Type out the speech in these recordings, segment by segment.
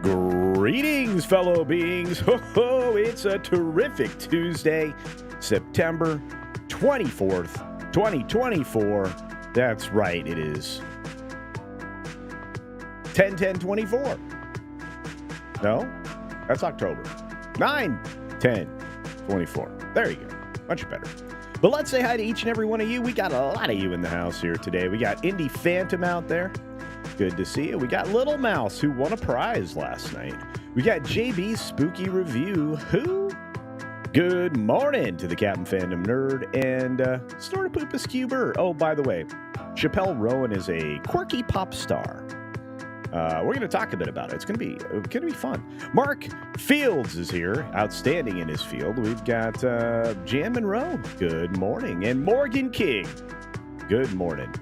Greetings, fellow beings. Ho, ho, it's a terrific Tuesday, September 24th, 2024. That's right, it is 10/10/24. No, that's October. 9/10/24. There you go. Much better. But let's say hi to each and every one of you. We got a lot of you in the house here today. We got Indy Phantom out there. Good to see you. We got Little Mouse, who won a prize last night. We got JB's Spooky Review, who? Good morning to the Captain Fandom Nerd and Snortapoopas Cuber. Oh, by the way, Chappell Roan is a quirky pop star. We're going to talk a bit about it. It's going to be fun. Mark Fields is here, outstanding in his field. We've got Jan Monroe. Good morning. And Morgan King. Good morning.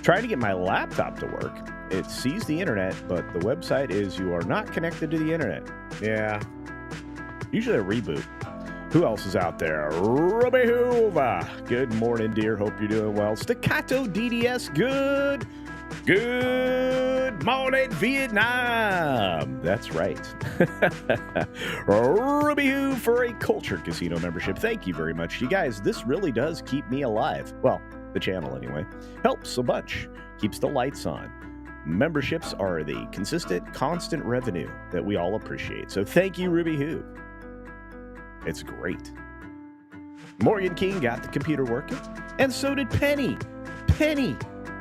Trying to get my laptop to work. It sees the internet, but the website is you are not connected to the internet. Yeah. Usually a reboot. Who else is out there? Ruby Hoover. Good morning, dear. Hope you're doing well. Staccato DDS. Good morning, Vietnam. That's right. Ruby Hoo for a Cultured Casino membership. Thank you very much. You guys, this really does keep me alive. Well, the channel anyway. Helps a bunch. Keeps the lights on. Memberships are the constant revenue that we all appreciate. So thank you, Ruby Hoo. It's great. Morgan King got the computer working. And so did Penny.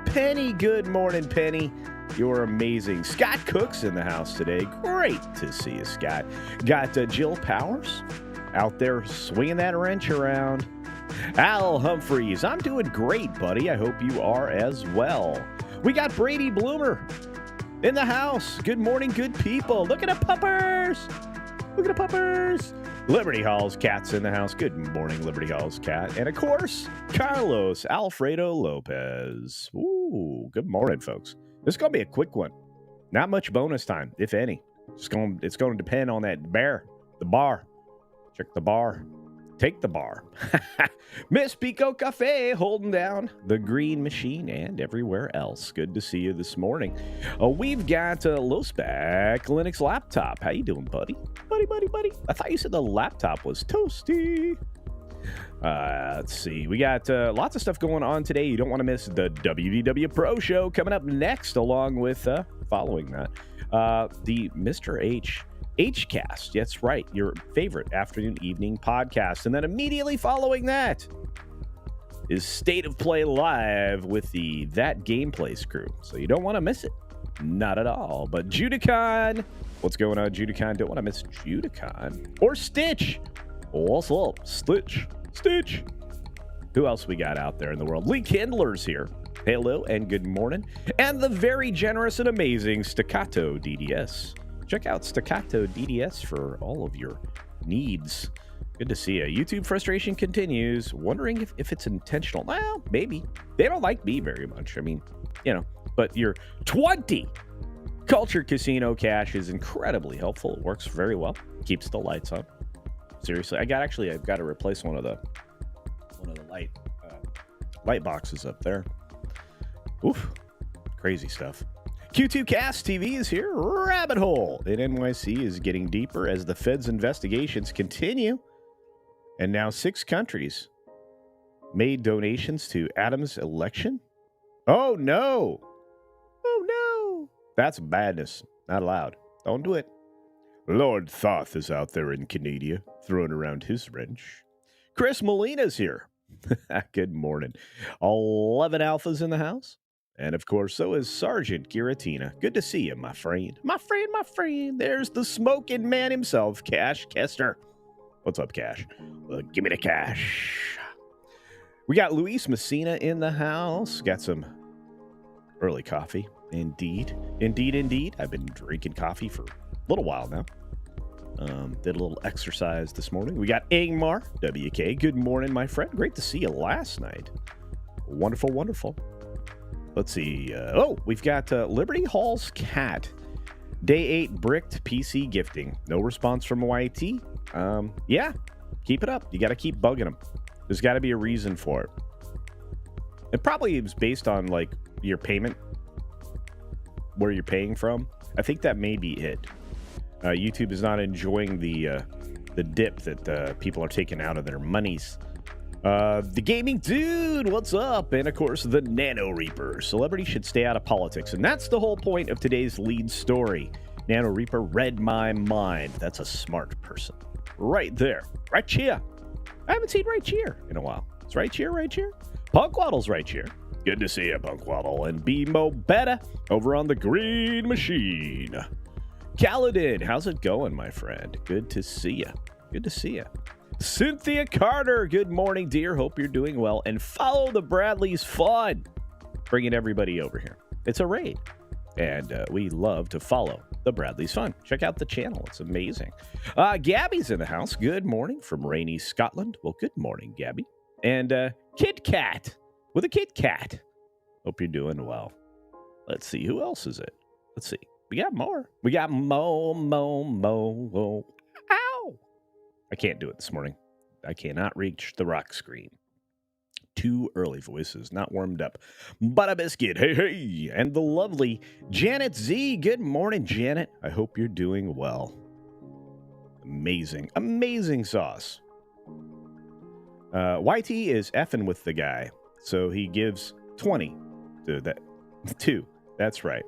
Penny, good morning, Penny. You're amazing. Scott Cook's in the house today. Great to see you, Scott. Got Jill Powers out there swinging that wrench around. Al Humphreys, I'm doing great, buddy. I hope you are as well. We got Brady Bloomer in the house. Good morning, good people. Look at the puppers. Look at the puppers. Liberty Hall's cat's in the house. Good morning, Liberty Hall's cat. And, of course, Carlos Alfredo Lopez. Ooh, good morning, folks. This is going to be a quick one. Not much bonus time, if any. It's going to depend on that the bar. Check the bar. Take the bar. Miss Pico Cafe holding down the green machine and everywhere else. Good to see you this morning. We've got Lospec Linux laptop. How you doing, buddy? Buddy. I thought you said the laptop was toasty. Let's see. We got lots of stuff going on today. You don't want to miss the WDW Pro Show coming up next, along with, following that, the Mr. Hcast. That's right, your favorite afternoon evening podcast. And then immediately following that is State of Play Live with the That Gameplays crew. So you don't want to miss it. Not at all. But Judicon. What's going on, Judicon? Don't want to miss Judicon. Or Stitch. What's up? Stitch. Who else we got out there in the world? Lee Kindler's here. Hello and good morning. And the very generous and amazing Staccato DDS. Check out Staccato DDS for all of your needs. Good to see you. YouTube frustration continues. Wondering if it's intentional. Well, maybe. They don't like me very much. I mean, but your 20 Culture Casino cash is incredibly helpful. It works very well. Keeps the lights on. Seriously, I've got to replace one of the light boxes up there. Oof. Crazy stuff. Q2 Cast TV is here. Rabbit hole in NYC is getting deeper as the Fed's investigations continue. And now 6 countries made donations to Adams' election. Oh, no. That's badness. Not allowed. Don't do it. Lord Thoth is out there in Canada, throwing around his wrench. Chris Molina's here. Good morning. 11 alphas in the house. And, of course, so is Sergeant Giratina. Good to see you, my friend. My friend. There's the smoking man himself, Cash Kester. What's up, Cash? Well, give me the cash. We got Luis Messina in the house. Got some early coffee. Indeed. I've been drinking coffee for a little while now. Did a little exercise this morning. We got Ingmar, WK. Good morning, my friend. Great to see you last night. Wonderful. Let's see. We've got Liberty Hall's cat. Day 8 bricked PC gifting. No response from YT. Yeah, keep it up. You got to keep bugging them. There's got to be a reason for it. It probably is based on, like, your payment, where you're paying from. I think that may be it. YouTube is not enjoying the dip that people are taking out of their monies. The Gaming Dude, what's up? And of course, the Nano Reaper. Celebrity should stay out of politics. And that's the whole point of today's lead story. Nano Reaper read my mind. That's a smart person. Right there. Right here. I haven't seen Right Here in a while. It's Right Here, Right Here. Punkwaddle's Right Here. Good to see you, Punkwaddle. And B-Mo Betta over on the Green Machine. Kaladin, how's it going, my friend? Good to see you. Good to see you. Cynthia Carter, good morning, dear. Hope you're doing well. And follow the Bradley's Fun. Bringing everybody over here. It's a raid. And we love to follow the Bradley's Fun. Check out the channel. It's amazing. Gabby's in the house. Good morning from rainy Scotland. Well, good morning, Gabby. And Kit Kat with a Kit Kat. Hope you're doing well. Let's see. Who else is it? Let's see. We got more. We got Mo. Ow! I can't do it this morning. I cannot reach the rock screen. Too early voices, not warmed up. Butter biscuit, hey. And the lovely Janet Z. Good morning, Janet. I hope you're doing well. Amazing sauce. YT is effing with the guy, so he gives 20 to that. 2. That's right.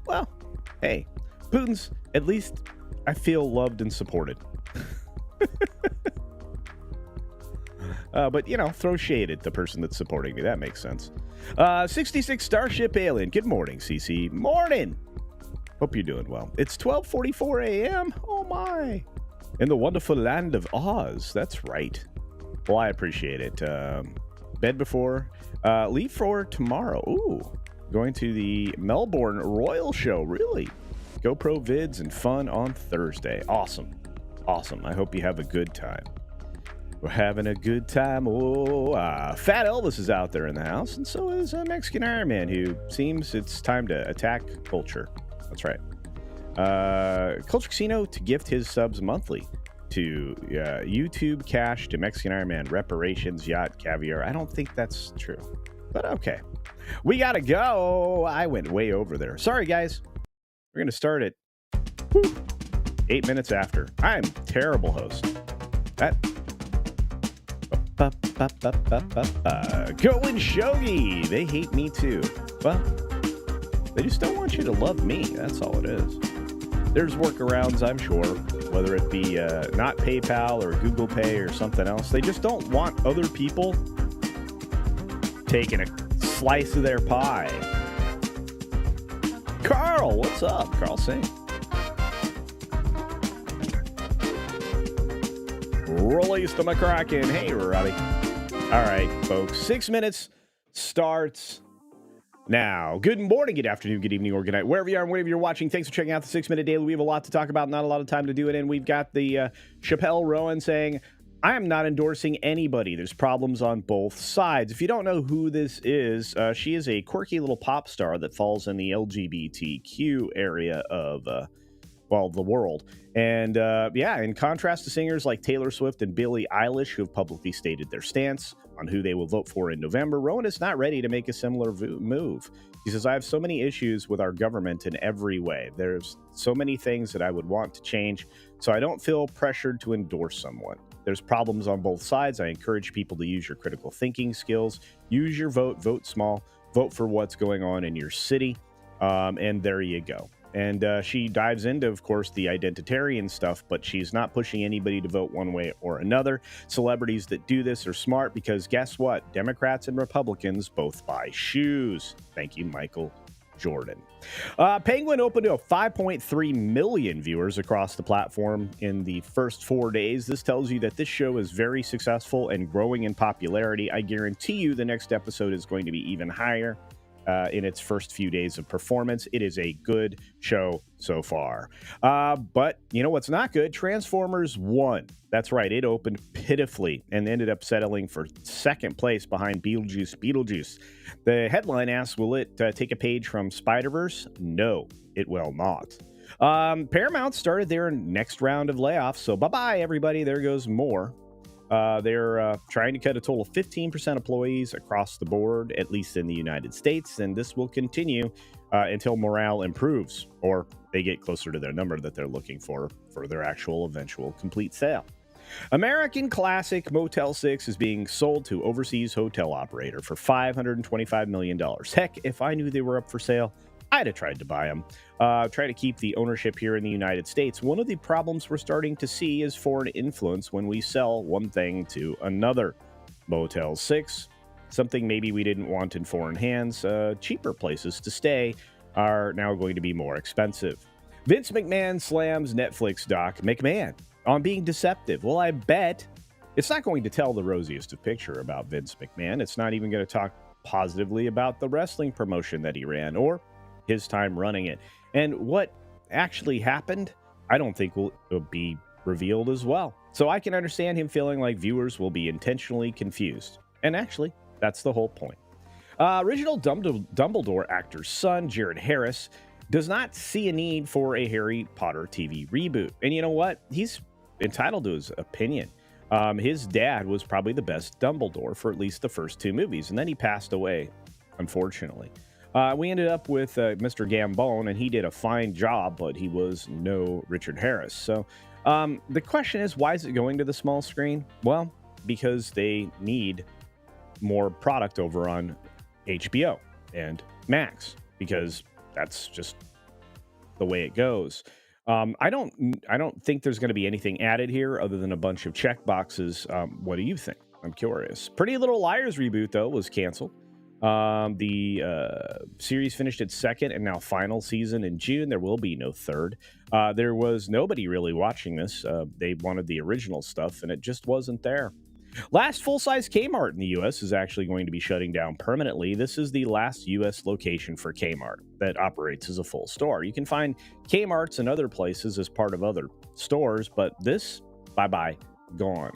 Well, hey, Putin's, at least I feel loved and supported. But, throw shade at the person that's supporting me. That makes sense. 66 Starship Alien. Good morning, CC. Morning. Hope you're doing well. It's 12:44 a.m. Oh, my. In the wonderful land of Oz. That's right. Well, I appreciate it. Bed before. Leave for tomorrow. Ooh. Going to the Melbourne Royal Show. Really? GoPro vids and fun on Thursday. Awesome. I hope you have a good time. We're having a good time. Fat Elvis is out there in the house, and so is Mexican Iron Man, who seems it's time to attack culture. That's right. Culture Casino to gift his subs monthly to YouTube Cash to Mexican Iron Man reparations, yacht, caviar. I don't think that's true, but okay. We gotta go. I went way over there. Sorry, guys. We're gonna start at 8 minutes after. I'm terrible host. Going Shogi. They hate me too. Well, they just don't want you to love me. That's all it is. There's workarounds, I'm sure, whether it be not PayPal or Google Pay or something else. They just don't want other people taking a slice of their pie. Carl, what's up? Carl Singh. Release the McCracken. Hey, Robbie. All right, folks. 6 minutes starts now. Good morning, good afternoon, good evening, or good night. Wherever you are and wherever you're watching, thanks for checking out the 6 Minute Daily. We have a lot to talk about, not a lot of time to do it in. We've got the Chappell Roan saying, I am not endorsing anybody. There's problems on both sides. If you don't know who this is, she is a quirky little pop star that falls in the LGBTQ area of the world. And in contrast to singers like Taylor Swift and Billie Eilish, who have publicly stated their stance on who they will vote for in November, Rowan is not ready to make a similar move. He says, I have so many issues with our government in every way. There's so many things that I would want to change, so I don't feel pressured to endorse someone. There's problems on both sides. I encourage people to use your critical thinking skills. Use your vote small, vote for what's going on in your city, and there you go. And she dives into, of course, the identitarian stuff, but she's not pushing anybody to vote one way or another. Celebrities that do this are smart because guess what? Democrats and Republicans both buy shoes. Thank you, Michael Jordan. Penguin opened to 5.3 million viewers across the platform in the first 4 days. This tells you that this show is very successful and growing in popularity. I guarantee you the next episode is going to be even higher. In its first few days of performance. It is a good show so far. But you know what's not good? Transformers 1. That's right. It opened pitifully and ended up settling for second place behind Beetlejuice. The headline asks, will it take a page from Spider-Verse? No, it will not. Paramount started their next round of layoffs. So bye-bye, everybody. There goes more. They're trying to cut a total of 15% employees across the board, at least in the United States, and this will continue until morale improves or they get closer to their number that they're looking for their actual eventual complete sale. American classic Motel 6 is being sold to overseas hotel operator for $525 million. Heck, if I knew they were up for sale, I'd have tried to buy them. Try to keep the ownership here in the United States. One of the problems we're starting to see is foreign influence when we sell one thing to another. Motel 6, something maybe we didn't want in foreign hands, cheaper places to stay are now going to be more expensive. Vince McMahon slams Netflix doc McMahon on being deceptive. Well, I bet it's not going to tell the rosiest of picture about Vince McMahon. It's not even going to talk positively about the wrestling promotion that he ran or his time running it. And what actually happened, I don't think will be revealed as well. So I can understand him feeling like viewers will be intentionally confused. And actually, that's the whole point. Original Dumbledore actor's son, Jared Harris, does not see a need for a Harry Potter TV reboot. And you know what? He's entitled to his opinion. His dad was probably the best Dumbledore for at least the first two movies, and then he passed away, unfortunately. We ended up with Mr. Gambone, and he did a fine job, but he was no Richard Harris. So the question is, why is it going to the small screen? Well, because they need more product over on HBO and Max, because that's just the way it goes. I don't think there's going to be anything added here other than a bunch of check boxes. What do you think? I'm curious. Pretty Little Liars reboot, though, was canceled. The series finished its second and now final season in June. There will be no third. There was nobody really watching this. They wanted the original stuff, and it just wasn't there. Last full-size KMART in the U.S. is actually going to be shutting down permanently. This is the last U.S. location for KMART that operates as a full store. You can find KMARTs in other places as part of other stores, but this, bye-bye, gone.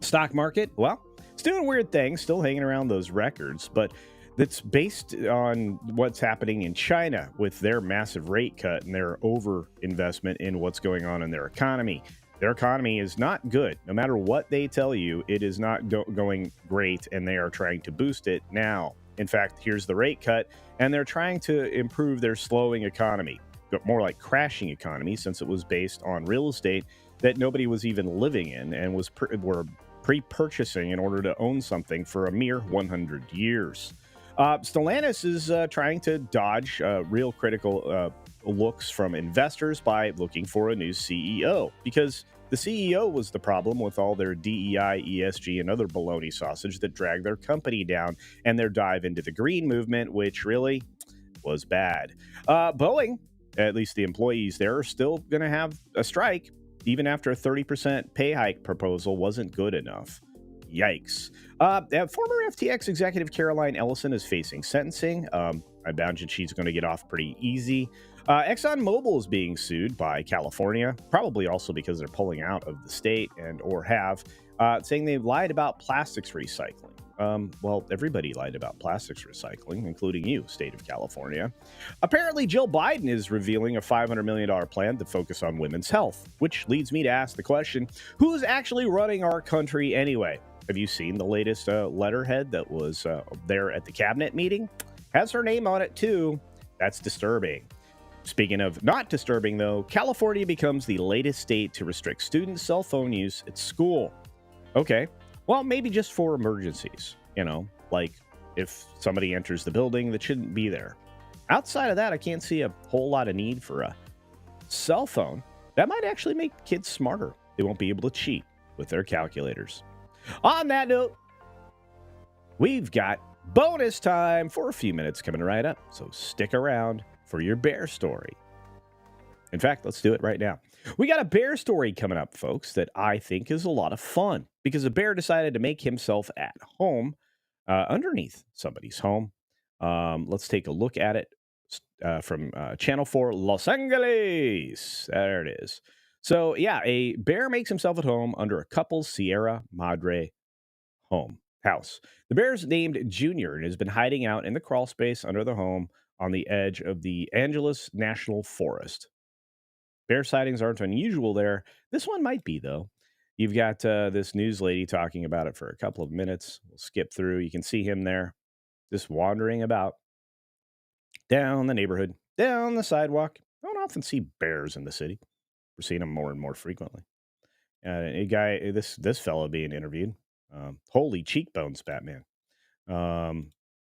Stock market, well, it's doing weird things, still hanging around those records, but that's based on what's happening in China with their massive rate cut and their over-investment in what's going on in their economy. Their economy is not good. No matter what they tell you, it is not going great, and they are trying to boost it now. In fact, here's the rate cut, and they're trying to improve their slowing economy, but more like crashing economy, since it was based on real estate that nobody was even living in and were pre-purchasing in order to own something for a mere 100 years. Stellantis is trying to dodge real critical looks from investors by looking for a new CEO, because the CEO was the problem with all their DEI, ESG, and other baloney sausage that dragged their company down, and their dive into the green movement, which really was bad. Boeing, at least the employees there, are still going to have a strike, even after a 30% pay hike proposal wasn't good enough. Yikes. Former FTX executive Caroline Ellison is facing sentencing. I imagine she's going to get off pretty easy. ExxonMobil is being sued by California, probably also because they're pulling out of the state saying they lied about plastics recycling. Well, everybody lied about plastics recycling, including you, state of California. Apparently, Jill Biden is revealing a $500 million plan to focus on women's health, which leads me to ask the question, who's actually running our country anyway? Have you seen the latest letterhead that was there at the cabinet meeting? Has her name on it, too. That's disturbing. Speaking of not disturbing, though, California becomes the latest state to restrict student cell phone use at school. Okay, well, maybe just for emergencies, like if somebody enters the building that shouldn't be there. Outside of that, I can't see a whole lot of need for a cell phone. That might actually make kids smarter. They won't be able to cheat with their calculators. On that note, we've got bonus time for a few minutes coming right up, so stick around for your bear story. In fact, let's do it right now. We got a bear story coming up, folks, that I think is a lot of fun because a bear decided to make himself at home underneath somebody's home. Let's take a look at it from Channel 4 Los Angeles. There it is. So, yeah, a bear makes himself at home under a couple's Sierra Madre house. The bear's named Junior and has been hiding out in the crawl space under the home on the edge of the Angeles National Forest. Bear sightings aren't unusual there. This one might be, though. You've got this news lady talking about it for a couple of minutes. We'll skip through. You can see him there just wandering about down the neighborhood, down the sidewalk. I don't often see bears in the city. We're seeing them more and more frequently. A guy, this fellow being interviewed. Holy cheekbones, Batman. Um,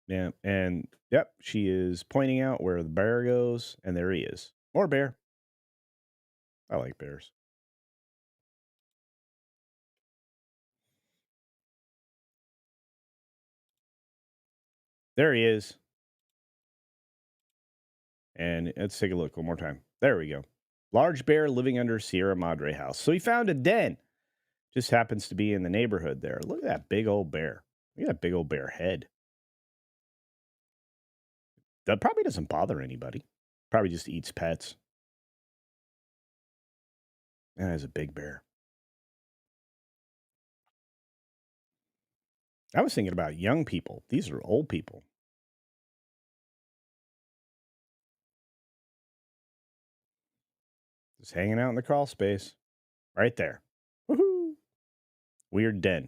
yeah, and yep, she is pointing out where the bear goes, and there he is. More bear. I like bears. There he is. And let's take a look one more time. There we go. Large bear living under Sierra Madre house. So he found a den. Just happens to be in the neighborhood there. Look at that big old bear. Look at that big old bear head. That probably doesn't bother anybody. Probably just eats pets. That is a big bear. I was thinking about young people. These are old people. Just hanging out in the crawl space. Right there. Woohoo. Weird den.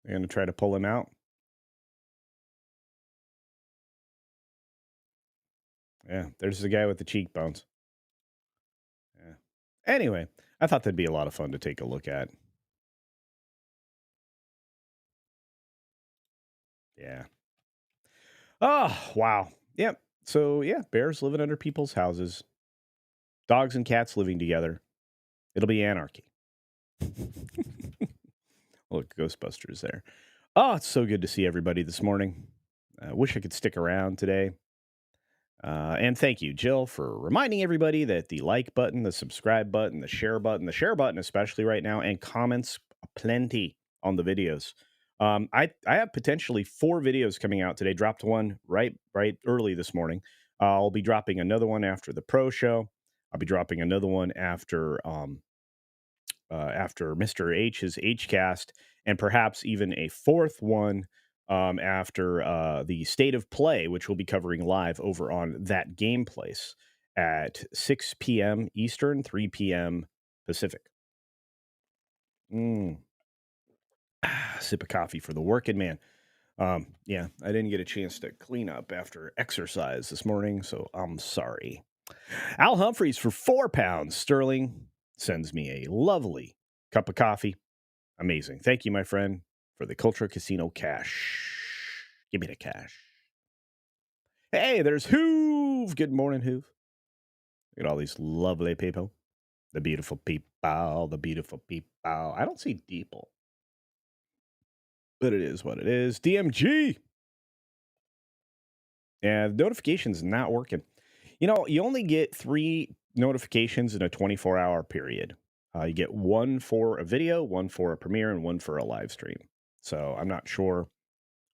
They're going to try to pull him out. Yeah, there's the guy with the cheekbones. Yeah. Anyway, I thought that'd be a lot of fun to take a look at. Yeah. Oh, wow. Yep. So, yeah, bears living under people's houses, dogs and cats living together. It'll be anarchy. Look, Ghostbusters there. Oh, it's so good to see everybody this morning. I wish I could stick around today. And thank you, Jill, for reminding everybody that the like button, the subscribe button, the share button, especially right now, and comments plenty on the videos. I have potentially 4 videos coming out today. Dropped one right early this morning. I'll be dropping another one after the pro show. I'll be dropping another one after Mr. H's Hcast, and perhaps even a fourth one after the State of Play, which we'll be covering live over on That Game Place at 6 p.m. Eastern, 3 p.m. Pacific. Sip of coffee for the working man. Yeah, I didn't get a chance to clean up after exercise this morning, so I'm sorry. Al Humphreys for £4 sterling sends me a lovely cup of coffee. Amazing. Thank you, my friend, for the Culture Casino cash. Give me the cash. Hey, there's Hoove. Good morning, Hoove. Look at all these lovely people. The beautiful people. The beautiful people. I don't see Deeple, but it is what it is. DMG. And the notification's not working. You know, you only get 3 notifications in a 24-hour period. You get one for a video, one for a premiere, and one for a live stream. So I'm not sure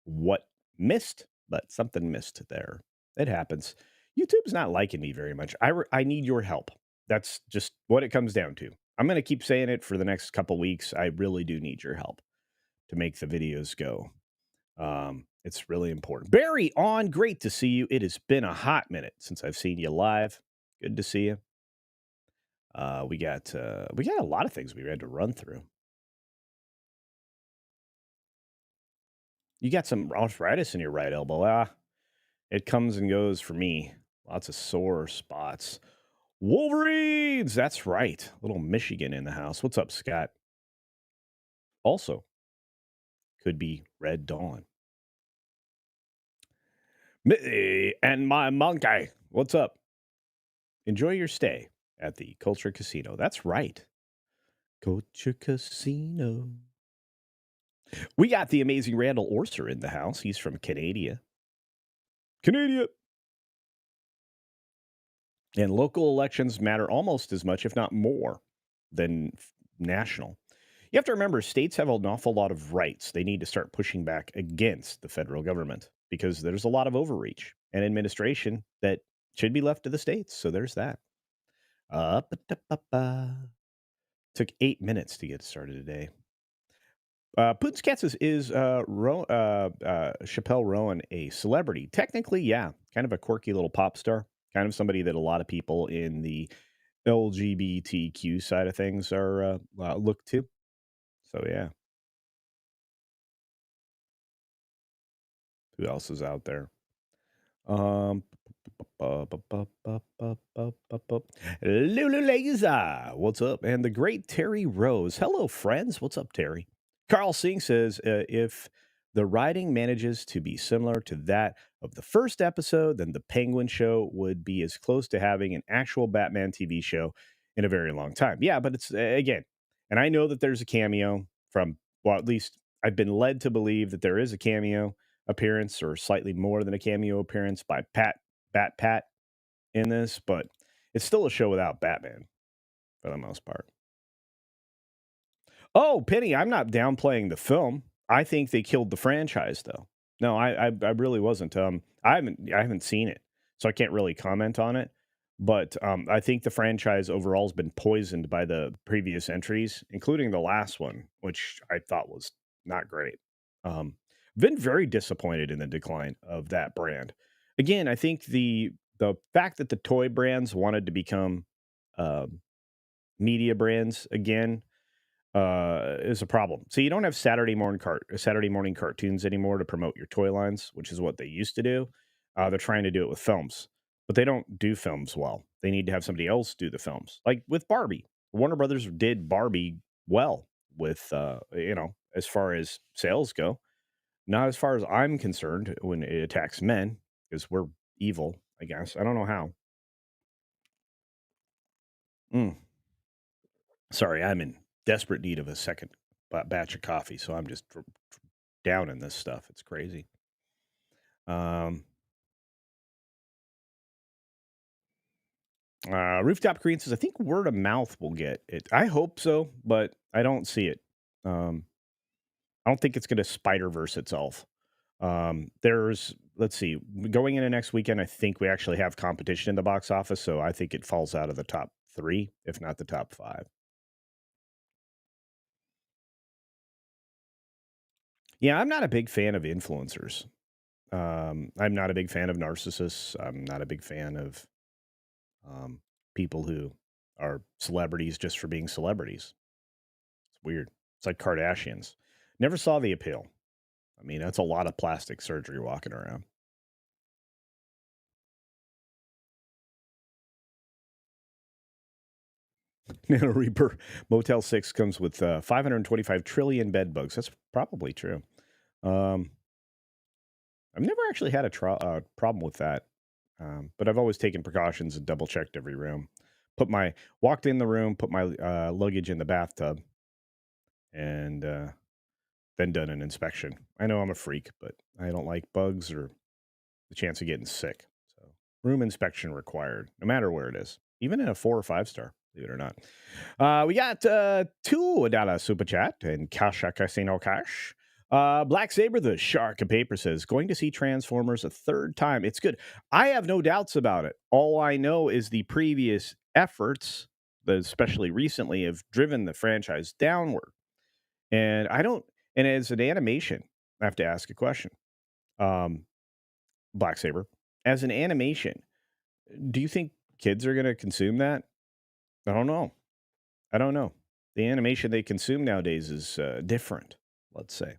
what missed, but something missed there. It happens. YouTube's not liking me very much. I need your help. That's just what it comes down to. I'm going to keep saying it for the next couple weeks. I really do need your help to make the videos go. It's really important. Barry on, great to see you. It has been a hot minute since I've seen you live. Good to see you. We got a lot of things we had to run through. You got some arthritis in your right elbow. It comes and goes for me. Lots of sore spots. Wolverines, that's right. Little Michigan in the house. What's up, Scott? Also, could be Red Dawn. And my monkey. What's up? Enjoy your stay at the Culture Casino. That's right. Culture Casino. We got the amazing Randall Orser in the house. He's from Canada. And local elections matter almost as much, if not more, than national. You have to remember, states have an awful lot of rights. They need to start pushing back against the federal government because there's a lot of overreach and administration that should be left to the states. So there's that. Took 8 minutes to get started today. Putin's Cats is Chappell Roan a celebrity? Technically, yeah. Kind of a quirky little pop star. Kind of somebody that a lot of people in the LGBTQ side of things are look to. So yeah, who else is out there? Um, Lulu Laser, what's up? And the great Terry Rose. Hello, friends. What's up, Terry? Carl Singh says if the writing manages to be similar to that of the first episode, then the Penguin show would be as close to having an actual Batman TV show in a very long time. Yeah, but it's again, and I know that there's a cameo from, well, at least I've been led to believe that there is a cameo appearance or slightly more than a cameo appearance by Pat in this, but it's still a show without Batman for the most part. Oh, Penny, I'm not downplaying the film. I think they killed the franchise, though. No, I really wasn't. I haven't seen it, so I can't really comment on it. But I think the franchise overall has been poisoned by the previous entries, including the last one, which I thought was not great. Been very disappointed in the decline of that brand. Again, I think the fact that the toy brands wanted to become um, media brands again is a problem. So you don't have Saturday morning cartoons anymore to promote your toy lines, which is what they used to do. They're trying to do it with films, but they don't do films well. They need to have somebody else do the films, like with Barbie. Warner Brothers did Barbie well with as far as sales go. Not as far as I'm concerned when it attacks men, because we're evil. I guess I don't know how. Mm, sorry, I'm in desperate need of a second batch of coffee, so I'm just down in this stuff. It's crazy. Um, Rooftop Green says, I think word of mouth will get it. I hope so, but I don't see it. Um, I don't think it's going to Spider Verse itself. Let's see, going into next weekend, I think we actually have competition in the box office, so I think it falls out of the top three, if not the top five. Yeah, I'm not a big fan of influencers. I'm not a big fan of narcissists. I'm not a big fan of um, people who are celebrities just for being celebrities. It's weird. It's like Kardashians. Never saw the appeal. I mean, that's a lot of plastic surgery walking around. Nano Reaper Motel 6 comes with 525 trillion bed bugs. That's probably true. Um, I've never actually had a problem with that, but I've always taken precautions and double checked every room. Walked in the room, put my luggage in the bathtub, and then done an inspection. I know I'm a freak, but I don't like bugs or the chance of getting sick. So room inspection required, no matter where it is, even in a 4 or 5 star, believe it or not. We got $2 super chat and Kasha Casino Cash. Black Saber, the shark of paper, says, going to see Transformers a third time. It's good. I have no doubts about it. All I know is the previous efforts, especially recently, have driven the franchise downward. And I don't, and as an animation, I have to ask a question. Um, Black Saber, as an animation, do you think kids are going to consume that? I don't know. I don't know. The animation they consume nowadays is different, let's say.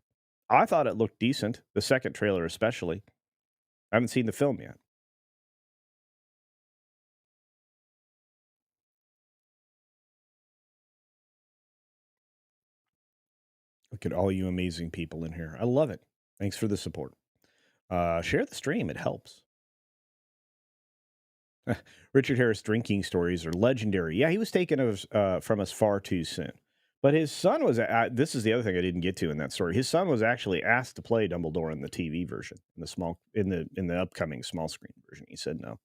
I thought it looked decent, the second trailer especially. I haven't seen the film yet. Look at all you amazing people in here. I love it. Thanks for the support. Share the stream, it helps. Richard Harris drinking stories are legendary. Yeah, he was taken from us far too soon. But his son was. This is the other thing I didn't get to in that story. His son was actually asked to play Dumbledore in the TV version, in the upcoming small screen version. He said no. Of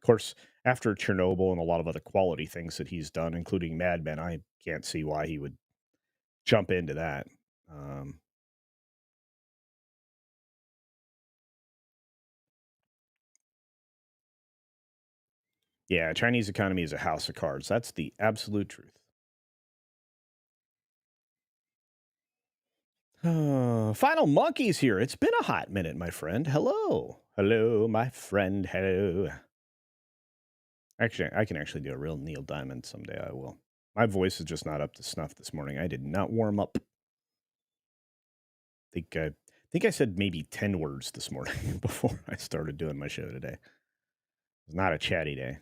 course, after Chernobyl and a lot of other quality things that he's done, including Mad Men, I can't see why he would jump into that. Um, yeah, Chinese economy is a house of cards. That's the absolute truth. Final Monkeys here. It's been a hot minute, my friend. Hello. Hello, my friend. Hello. Actually, I can actually do a real Neil Diamond someday. I will. My voice is just not up to snuff this morning. I did not warm up. I think I said maybe 10 words this morning before I started doing my show today. It's not a chatty day.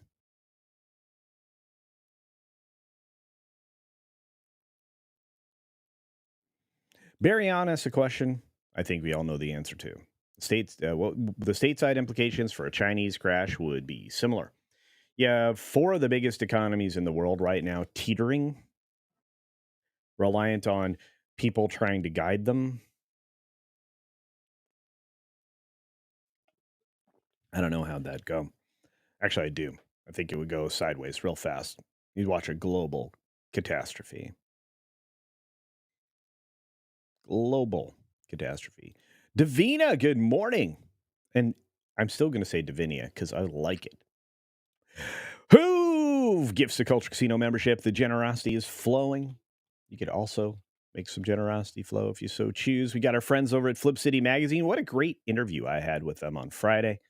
Barry on asks a question I think we all know the answer to. The stateside implications for a Chinese crash would be similar. You have four of the biggest economies in the world right now teetering, reliant on people trying to guide them. I don't know how'd that go. Actually, I do. I think it would go sideways real fast. You'd watch a global catastrophe. Global catastrophe. Davina, good morning. And I'm still going to say Davinia because I like it. Who gifts a Culture Casino membership? The generosity is flowing. You could also make some generosity flow if you so choose. We got our friends over at Flip City Magazine. What a great interview I had with them on Friday.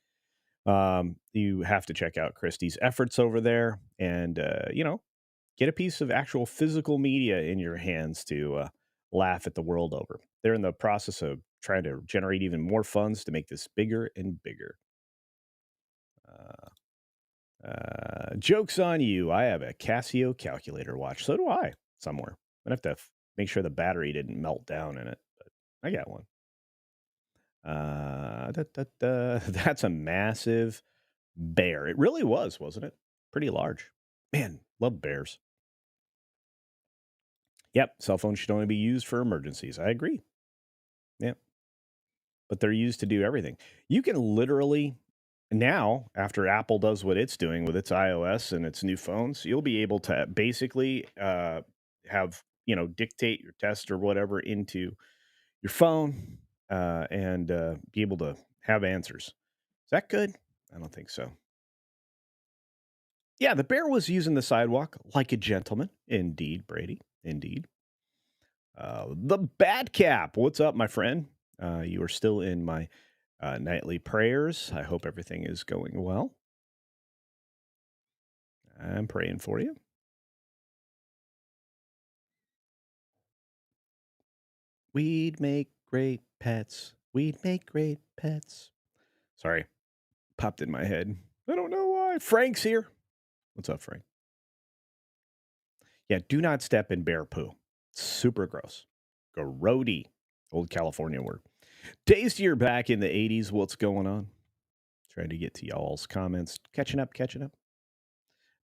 You have to check out Christie's efforts over there and, get a piece of actual physical media in your hands to laugh at the world over. They're in the process of trying to generate even more funds to make this bigger and bigger. Joke's on you. I have a Casio calculator watch. So do I somewhere. I'm going to have to make sure the battery didn't melt down in it. But I got one. That's a massive bear. It really was, wasn't it? Pretty large. Man, love bears. Yep, cell phones should only be used for emergencies. I agree. Yep. But they're used to do everything. You can literally now, after Apple does what it's doing with its iOS and its new phones, you'll be able to basically have, dictate your test or whatever into your phone and be able to have answers. Is that good? I don't think so. Yeah, the bear was using the sidewalk like a gentleman. Indeed, Brady. Indeed. The Bad Cap. What's up, my friend? You are still in my nightly prayers. I hope everything is going well. I'm praying for you. We'd make great pets. We'd make great pets. Sorry, popped in my head. I don't know why. Frank's here. What's up, Frank? Yeah, do not step in bear poo. Super gross. Grody. Old California word. Tastier back in the 80s. What's going on? Trying to get to y'all's comments. Catching up.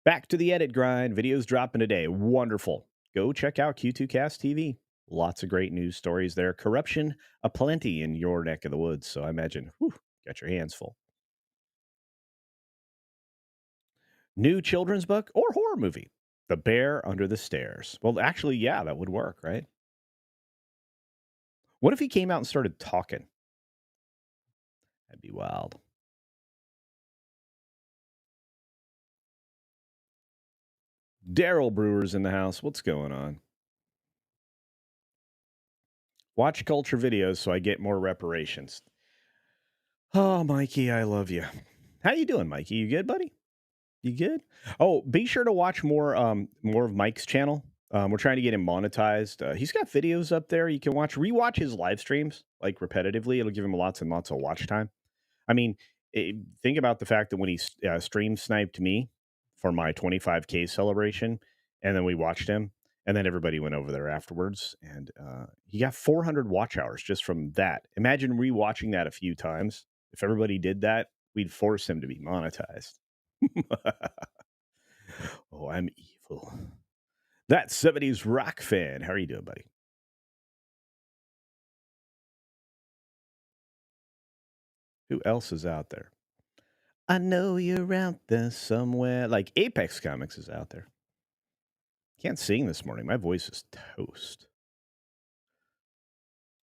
Back to the edit grind. Videos dropping today. Wonderful. Go check out Q2Cast TV. Lots of great news stories there. Corruption aplenty in your neck of the woods. So I imagine, got your hands full. New children's book or horror movie? The Bear Under the Stairs. Well, actually, yeah, that would work, right? What if he came out and started talking? That'd be wild. Daryl Brewer's in the house. What's going on? Watch culture videos so I get more reparations. Oh, Mikey, I love you. How you doing, Mikey? You good, buddy? You good? Oh, be sure to watch more of Mike's channel. We're trying to get him monetized. He's got videos up there you can rewatch his live streams like repetitively. It'll give him lots and lots of watch time. I mean, think about the fact that when he stream sniped me for my 25K celebration, and then we watched him, and then everybody went over there afterwards, and he got 400 watch hours just from that. Imagine rewatching that a few times. If everybody did that, we'd force him to be monetized. Oh, I'm evil. That 70s rock fan. How are you doing, buddy? Who else is out there? I know you're out there somewhere. Like Apex Comics is out there. Can't sing this morning. My voice is toast.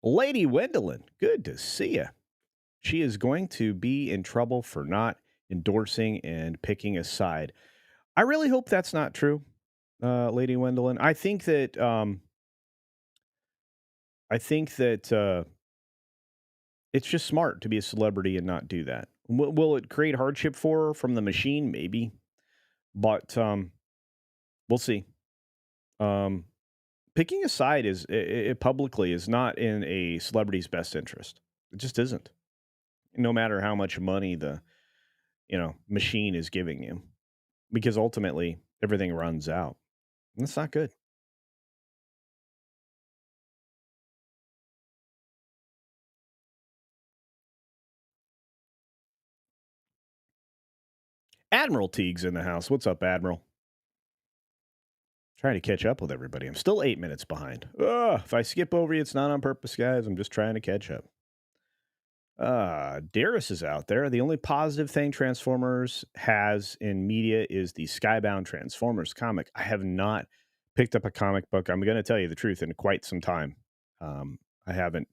Lady Wendelin, good to see you. She is going to be in trouble for not endorsing and picking a side. I really hope that's not true, Lady Wendelin. I think that I think that it's just smart to be a celebrity and not do that. Will it create hardship for her from the machine? Maybe, but we'll see. Um, Picking a side publicly is not in a celebrity's best interest. It just isn't. No matter how much money the machine is giving you, because ultimately everything runs out. And that's not good. Admiral Teague's in the house. What's up, Admiral? Trying to catch up with everybody. I'm still 8 minutes behind. Ugh, if I skip over you, it's not on purpose, guys. I'm just trying to catch up. Darius is out there. The only positive thing Transformers has in media is the Skybound Transformers comic. I have not picked up a comic book. I'm going to tell you the truth in quite some time. I haven't,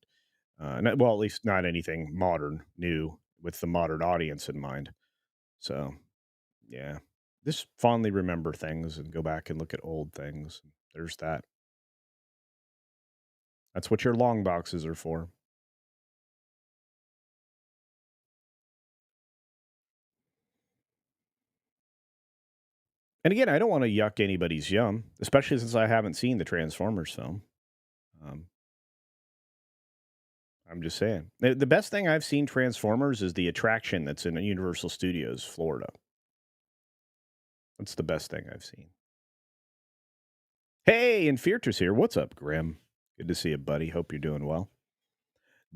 well, at least not anything modern, new with the modern audience in mind. So, yeah, just fondly remember things and go back and look at old things. There's that. That's what your long boxes are for. And again, I don't want to yuck anybody's yum, especially since I haven't seen the Transformers film. Um, I'm just saying. The best thing I've seen Transformers is the attraction that's in Universal Studios, Florida. That's the best thing I've seen. Hey, and Feartress here. What's up, Grim? Good to see you, buddy. Hope you're doing well.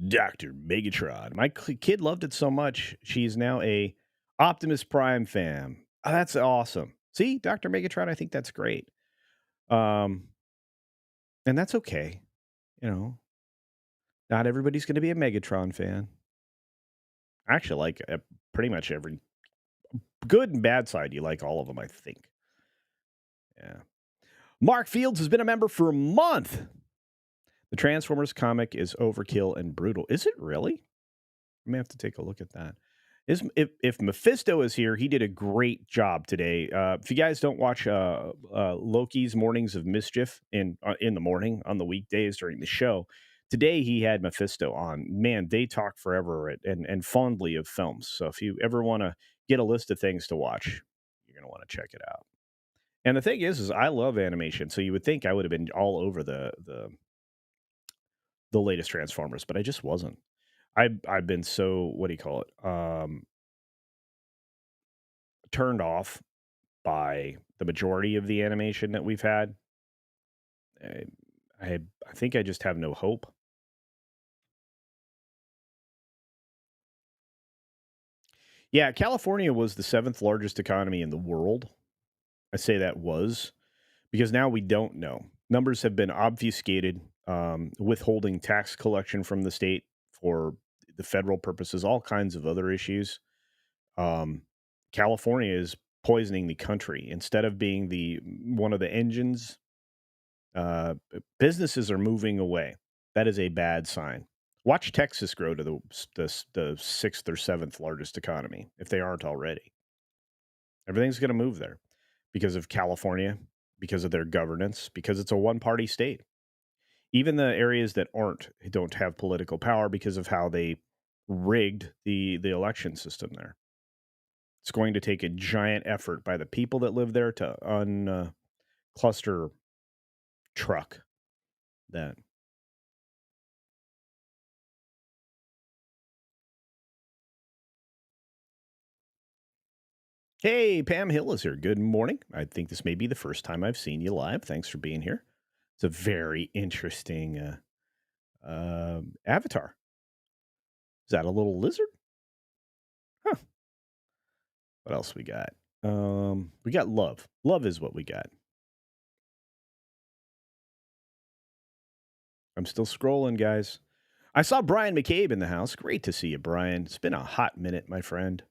Dr. Megatron. My kid loved it so much, she's now a Optimus Prime fan. Oh, that's awesome. See, Dr. Megatron, I think that's great. And that's okay. You know, not everybody's going to be a Megatron fan. I actually like pretty much every good and bad side. You like all of them, I think. Yeah. Mark Fields has been a member for a month. The Transformers comic is overkill and brutal. Is it really? I may have to take a look at that. If Mephisto is here, he did a great job today. If you guys don't watch Loki's Mornings of Mischief in the morning on the weekdays during the show, today he had Mephisto on. Man, they talk forever and fondly of films. So if you ever want to get a list of things to watch, you're going to want to check it out. And the thing is I love animation, so you would think I would have been all over the latest Transformers, but I just wasn't. I've been so, what do you call it? Turned off by the majority of the animation that we've had. I I think I just have no hope. Yeah, California was the seventh largest economy in the world. I say that was because now we don't know. Numbers have been obfuscated, withholding tax collection from the state for the federal purposes, all kinds of other issues. Um, California is poisoning the country instead of being the one of the engines. Businesses are moving away. That is a bad sign. Watch Texas grow to the sixth or seventh largest economy if they aren't already. Everything's going to move there because of California, because of their governance, because it's a one party state. Even the areas that don't have political power because of how they rigged the election system there. It's going to take a giant effort by the people that live there to uncluster truck that. Hey, Pam Hill is here. Good morning. I think this may be the first time I've seen you live. Thanks for being here. It's a very interesting avatar. Is that a little lizard? Huh. What else we got? We got love. Love is what we got. I'm still scrolling, guys. I saw Brian McCabe in the house. Great to see you, Brian. It's been a hot minute, my friend.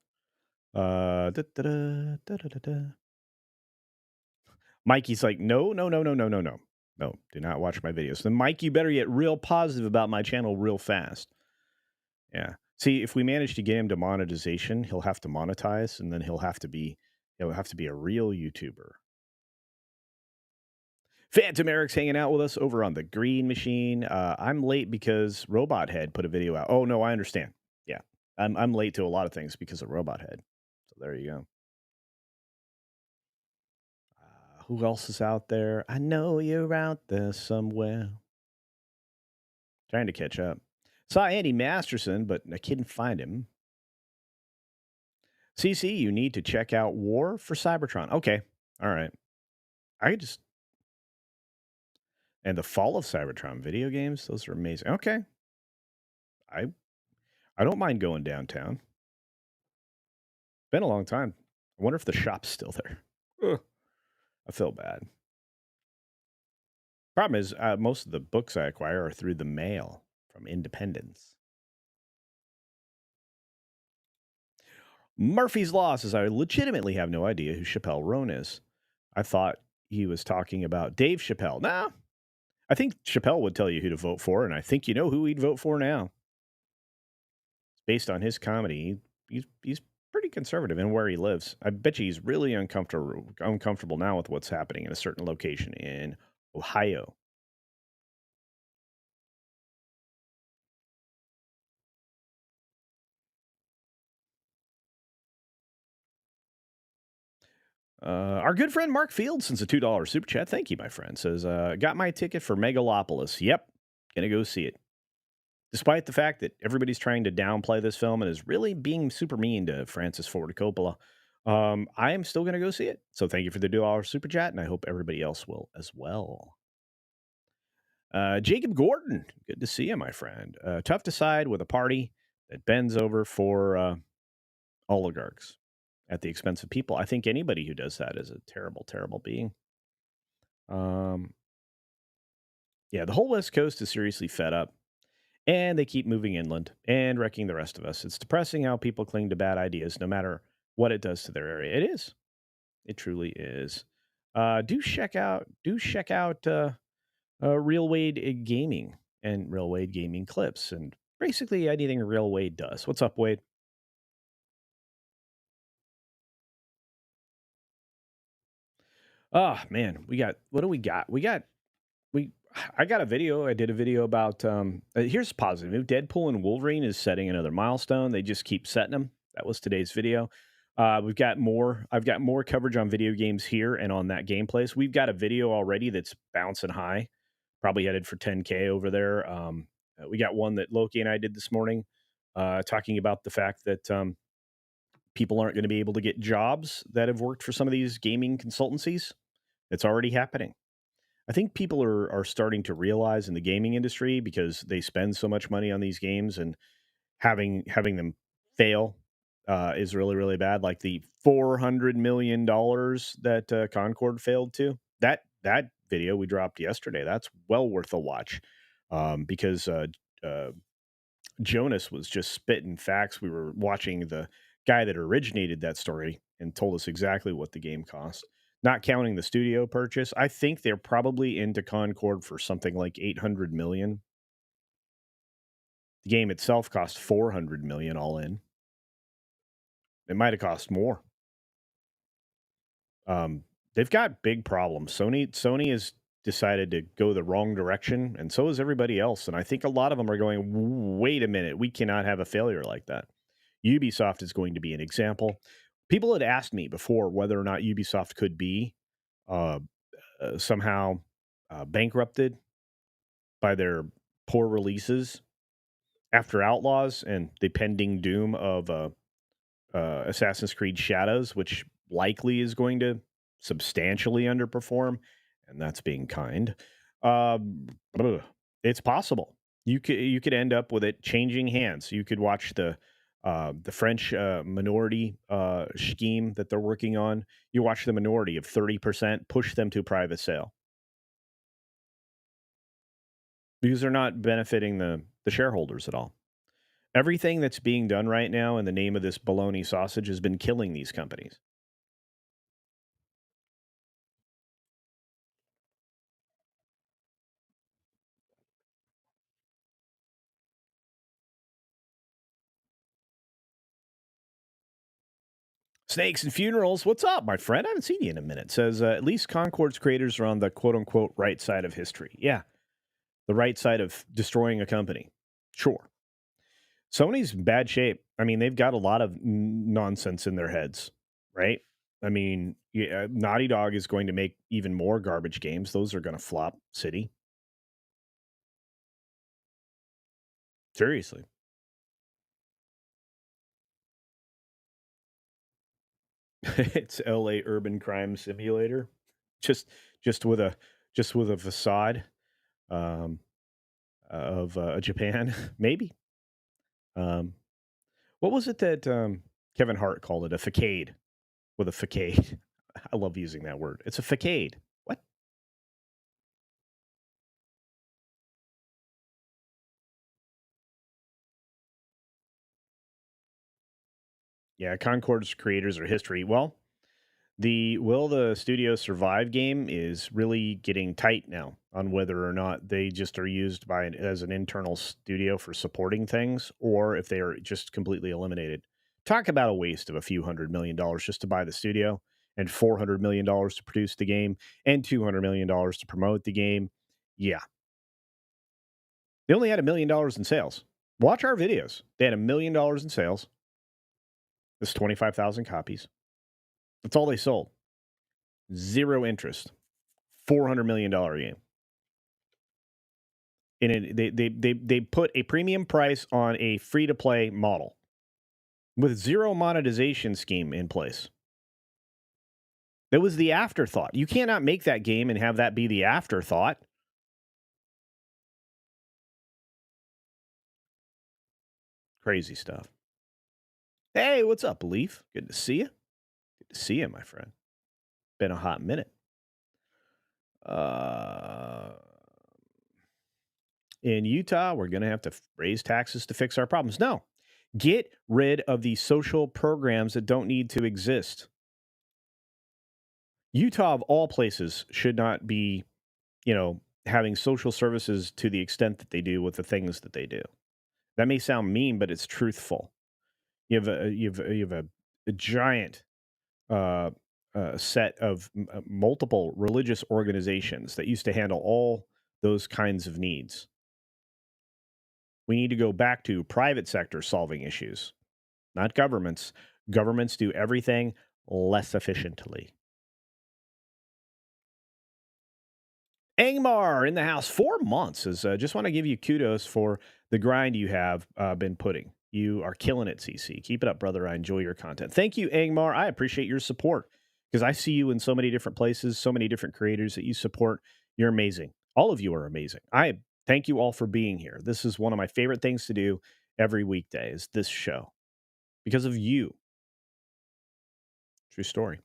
Mikey's like, no, no, no, no, no, no, no. No, do not watch my videos. Then Mike, you better get real positive about my channel real fast. Yeah. See, if we manage to get him to monetization, he'll have to monetize, and then he'll have to be a real YouTuber. Phantom Eric's hanging out with us over on the Green Machine. I'm late because Robot Head put a video out. Oh no, I understand. Yeah, I'm late to a lot of things because of Robot Head. So there you go. Who else is out there? I know you're out there somewhere. Trying to catch up. Saw Andy Masterson, but I couldn't find him. CC, you need to check out War for Cybertron. Okay, all right. I just and the Fall of Cybertron video games. Those are amazing. Okay, I I don't mind going downtown. Been a long time. I wonder if the shop's still there. Ugh, I feel bad. Problem is, most of the books I acquire are through the mail from Independence. Murphy's Law says, I legitimately have no idea who Chappell Roan is. I thought he was talking about Dave Chappelle. Nah, I think Chappelle would tell you who to vote for, and I think you know who he'd vote for now. Based on his comedy, he's pretty conservative in where he lives. I bet you he's really uncomfortable now with what's happening in a certain location in Ohio. Our good friend Mark Field sends a $2 super chat. Thank you, my friend. Says, got my ticket for Megalopolis. Yep, gonna go see it. Despite the fact that everybody's trying to downplay this film and is really being super mean to Francis Ford Coppola, I am still going to go see it. So thank you for the $2 super chat, and I hope everybody else will as well. Jacob Gordon, good to see you, my friend. Tough to side with a party that bends over for oligarchs at the expense of people. I think anybody who does that is a terrible, terrible being. Yeah, the whole West Coast is seriously fed up. And they keep moving inland and wrecking the rest of us. It's depressing how people cling to bad ideas, no matter what it does to their area. It is. It truly is. Do check out Real Wade Gaming and Real Wade Gaming clips and basically anything Real Wade does. What's up, Wade? Oh man, we got what do we got? We I got a video. I did a video about here's positive. Deadpool and Wolverine is setting another milestone. They just keep setting them. That was today's video. We've got more. I've got more coverage on video games here and on that gameplays. We've got a video already that's bouncing high, probably headed for 10K over there. We got one that Loki and I did this morning, talking about the fact that people aren't going to be able to get jobs that have worked for some of these gaming consultancies. It's already happening. I think people are starting to realize in the gaming industry because they spend so much money on these games and having them fail is really really bad. Like the $400 million that Concord failed to. That video we dropped yesterday. That's well worth a watch because uh, Jonas was just spitting facts. We were watching the guy that originated that story and told us exactly what the game cost. Not counting the studio purchase, I think they're probably into Concord for something like 800 million. The game itself cost 400 million all in. It might have cost more. They've got big problems. Sony has decided to go the wrong direction, and so is everybody else. And I think a lot of them are going, wait a minute, we cannot have a failure like that. Ubisoft is going to be an example. People had asked me before whether or not Ubisoft could be uh, somehow bankrupted by their poor releases after Outlaws and the pending doom of Assassin's Creed Shadows, which likely is going to substantially underperform, and that's being kind. Um, it's possible you could end up with it changing hands. You could watch the French minority scheme that they're working on. You watch the minority of 30% push them to private sale because they're not benefiting the shareholders at all. Everything that's being done right now in the name of this bologna sausage has been killing these companies. Snakes and Funerals, what's up, my friend? I haven't seen you in a minute. Says, at least Concord's creators are on the quote unquote right side of history. Yeah, the right side of destroying a company. Sure. Sony's in bad shape. I mean, they've got a lot of nonsense in their heads, right? I mean, yeah, Naughty Dog is going to make even more garbage games. Those are going to flop city. Seriously. It's LA Urban Crime Simulator. Just just with a just with a facade um, of Japan, maybe. Um, what was it that Kevin Hart called it? A facade with a facade. I love using that word. It's a facade. What? Yeah, Concord's creators are history. Well, the Will the Studio Survive game is really getting tight now on whether or not they just are used as an internal studio for supporting things or if they are just completely eliminated. Talk about a waste of a few $100 million just to buy the studio and $400 million to produce the game and $200 million to promote the game. Yeah. They only had $1 million in sales. Watch our videos. They had $1 million in sales. That's 25,000 copies. That's all they sold. Zero interest. $400 million game. And they put a premium price on a free to play model with zero monetization scheme in place. That was the afterthought. You cannot make that game and have that be the afterthought. Crazy stuff. Hey, what's up, Leaf? Good to see you. Good to see you, my friend. Been a hot minute. Uh, in Utah, we're going to have to raise taxes to fix our problems. No, get rid of these social programs that don't need to exist. Utah, of all places, should not be, having social services to the extent that they do with the things that they do. That may sound mean, but it's truthful. You have a giant uh, set of multiple religious organizations that used to handle all those kinds of needs. We need to go back to private sector solving issues, not governments. Governments do everything less efficiently. Angmar in the house, 4 months. Is just want to give you kudos for the grind you have been putting. You are killing it, CC. Keep it up, brother. I enjoy your content. Thank you, Angmar. I appreciate your support because I see you in so many different places, so many different creators that you support. You're amazing. All of you are amazing. I thank you all for being here. This is one of my favorite things to do every weekday is this show because of you. True story.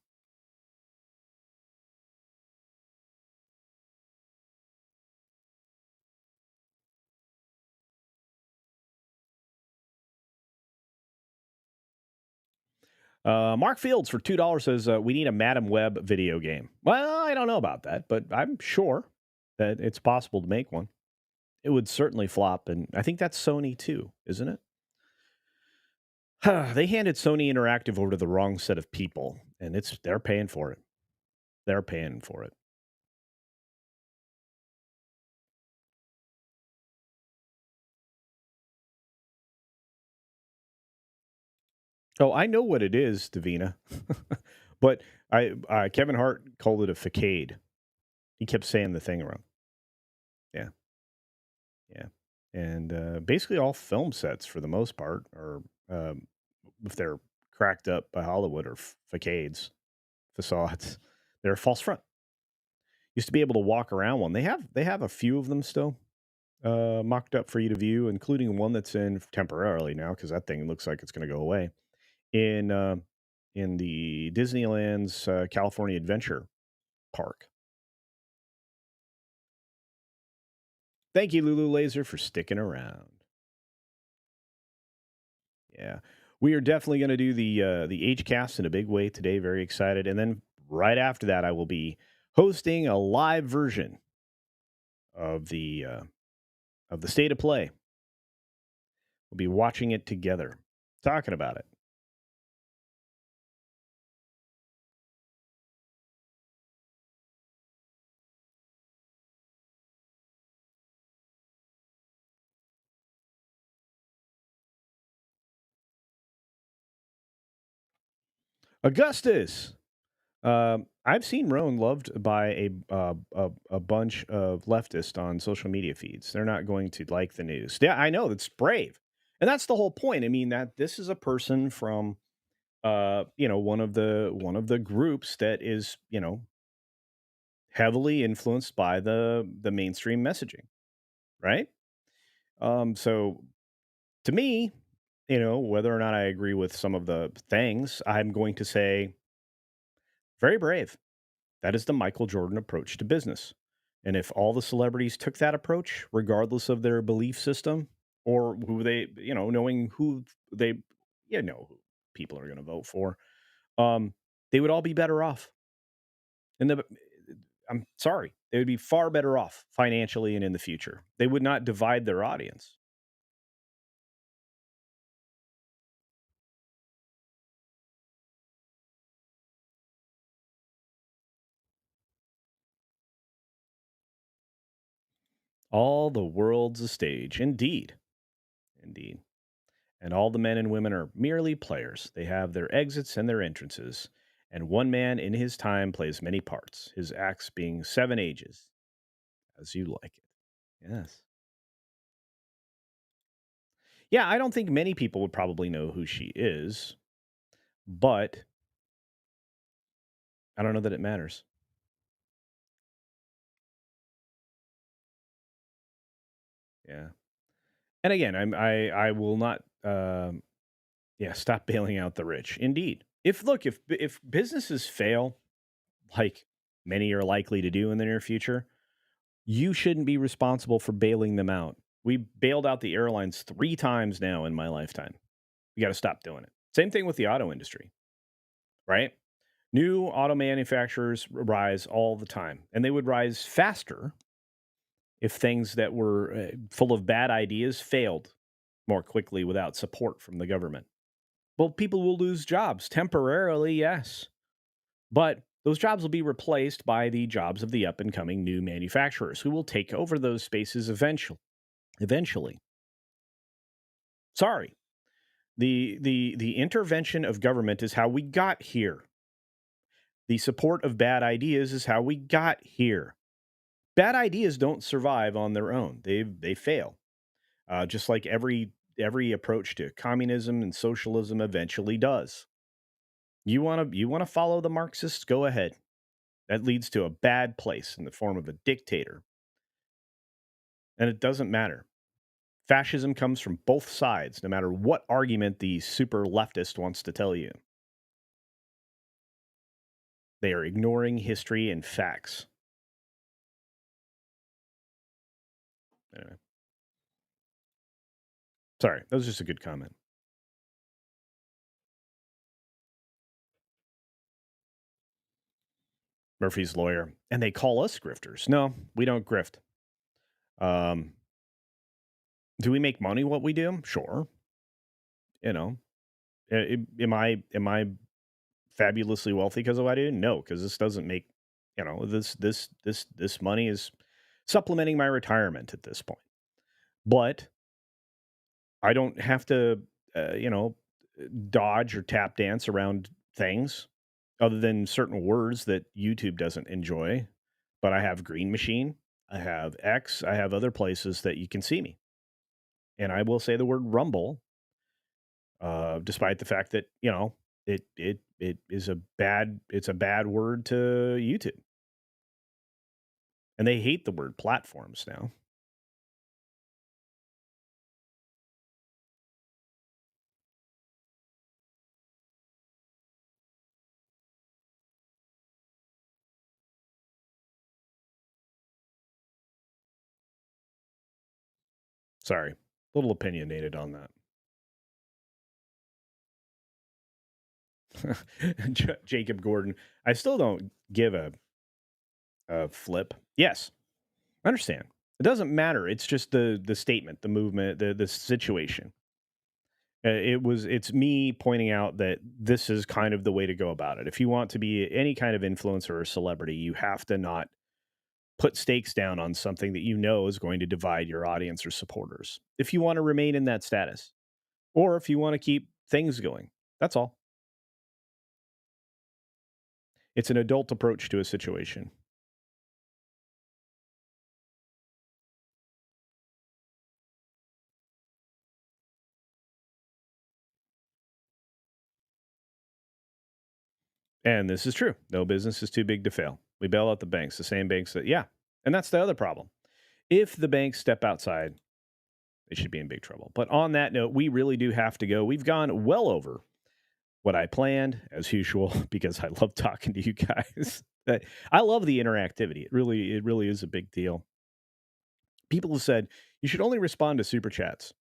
Mark Fields for $2 says we need a Madam Web video game. Well, I don't know about that, but I'm sure that it's possible to make one. It would certainly flop, and I think that's Sony too, isn't it? They handed Sony Interactive over to the wrong set of people, and they're paying for it. They're paying for it. Oh, I know what it is, Davina, but Kevin Hart called it a facade. He kept saying the thing wrong. Yeah, yeah, and basically all film sets for the most part are if they're cracked up by Hollywood or facades, they're a false front. Used to be able to walk around one. They have a few of them still mocked up for you to view, including one that's in temporarily now because that thing looks like it's going to go away in in the Disneyland's California Adventure Park. Thank you, Lulu Laser, for sticking around. Yeah, we are definitely going to do the H cast in a big way today. Very excited, and then right after that, I will be hosting a live version of the state of play. We'll be watching it together, talking about it. Augustus. I've seen Roan loved by a bunch of leftists on social media feeds. They're not going to like the news. Yeah, I know that's brave, and that's the whole point. I mean that this is a person from one of the groups that is heavily influenced by the mainstream messaging, right? So to me, whether or not I agree with some of the things, I'm going to say very brave. That is the Michael Jordan approach to business. And if all the celebrities took that approach, regardless of their belief system or who they, knowing who they, who people are going to vote for, they would all be better off. And I'm sorry, they would be far better off financially and in the future. They would not divide their audience. All the world's a stage. Indeed. Indeed. And all the men and women are merely players. They have their exits and their entrances. And one man in his time plays many parts, his acts being seven ages, as you like it. Yes. Yeah, I don't think many people would probably know who she is, but I don't know that it matters. Yeah. And again, I will not stop bailing out the rich. Indeed. If businesses fail, like many are likely to do in the near future, you shouldn't be responsible for bailing them out. We bailed out the airlines 3 times now in my lifetime. We got to stop doing it. Same thing with the auto industry, right? New auto manufacturers rise all the time, and they would rise faster if things that were full of bad ideas failed more quickly without support from the government. Well, people will lose jobs temporarily, yes, but those jobs will be replaced by the jobs of the up and coming new manufacturers who will take over those spaces eventually. Sorry. The intervention of government is how we got here. The support of bad ideas is how we got here. Bad ideas don't survive on their own. They fail. Just like every approach to communism and socialism eventually does. You want to follow the Marxists? Go ahead. That leads to a bad place in the form of a dictator. And it doesn't matter. Fascism comes from both sides, no matter what argument the super leftist wants to tell you. They are ignoring history and facts. Anyway, sorry, that was just a good comment. Murphy's lawyer, and they call us grifters. No, we don't grift. Um, do we make money what we do? Sure. You know, am I fabulously wealthy because of what I do? No, because this doesn't make this money is supplementing my retirement at this point. But I don't have to, dodge or tap dance around things other than certain words that YouTube doesn't enjoy. But I have Green Machine, I have X, I have other places that you can see me. And I will say the word Rumble, despite the fact that, it is it's a bad word to YouTube. And they hate the word platforms now. Sorry. A little opinionated on that. Jacob Gordon. I still don't give a flip. Yes, I understand. It doesn't matter. It's just the statement, the movement, the situation. It's me pointing out that this is kind of the way to go about it. If you want to be any kind of influencer or celebrity, you have to not put stakes down on something that you know is going to divide your audience or supporters. If you want to remain in that status, or if you want to keep things going, that's all. It's an adult approach to a situation. And this is true. No business is too big to fail. We bail out the banks, the same banks that, yeah. And that's the other problem. If the banks step outside, they should be in big trouble. But on that note, we really do have to go. We've gone well over what I planned, as usual, because I love talking to you guys. I love the interactivity. It really is a big deal. People have said you should only respond to super chats.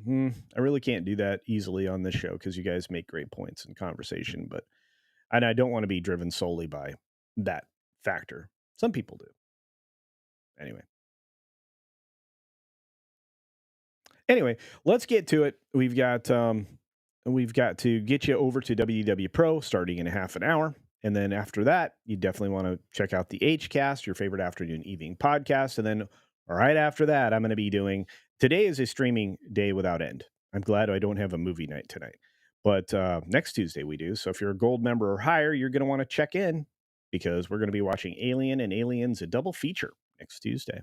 I really can't do that easily on this show because you guys make great points in conversation, and I don't want to be driven solely by that factor. Some people do. Anyway. Anyway, let's get to it. We've got to get you over to WW Pro starting in a half an hour. And then after that, you definitely want to check out the HCast, your favorite afternoon evening podcast. And then right after that, I'm going to be doing today is a streaming day without end. I'm glad I don't have a movie night tonight. But next Tuesday we do. So if you're a gold member or higher, you're going to want to check in because we're going to be watching Alien and Aliens, a double feature next Tuesday.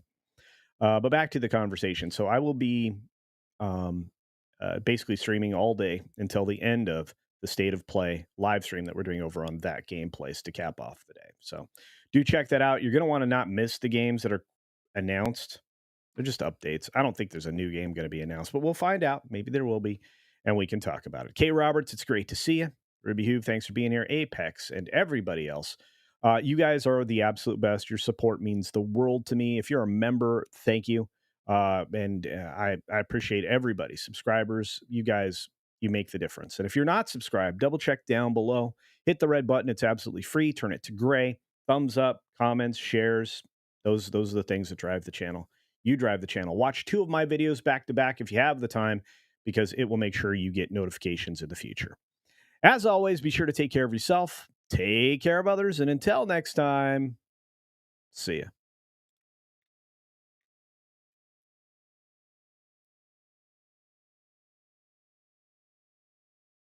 But back to the conversation. So I will be basically streaming all day until the end of the State of Play live stream that we're doing over on That Game Place to cap off the day. So do check that out. You're going to want to not miss the games that are announced. They're just updates. I don't think there's a new game going to be announced, but we'll find out. Maybe there will be, and we can talk about it. Kay Roberts, it's great to see you. Ruby Hoove, thanks for being here. Apex and everybody else. You guys are the absolute best. Your support means the world to me. If you're a member, thank you. I appreciate everybody. Subscribers, you guys, you make the difference. And if you're not subscribed, double check down below. Hit the red button. It's absolutely free. Turn it to gray. Thumbs up, comments, shares. Those are the things that drive the channel. You drive the channel. Watch 2 of my videos back to back if you have the time, because it will make sure you get notifications in the future. As always, be sure to take care of yourself, take care of others, and until next time, see ya.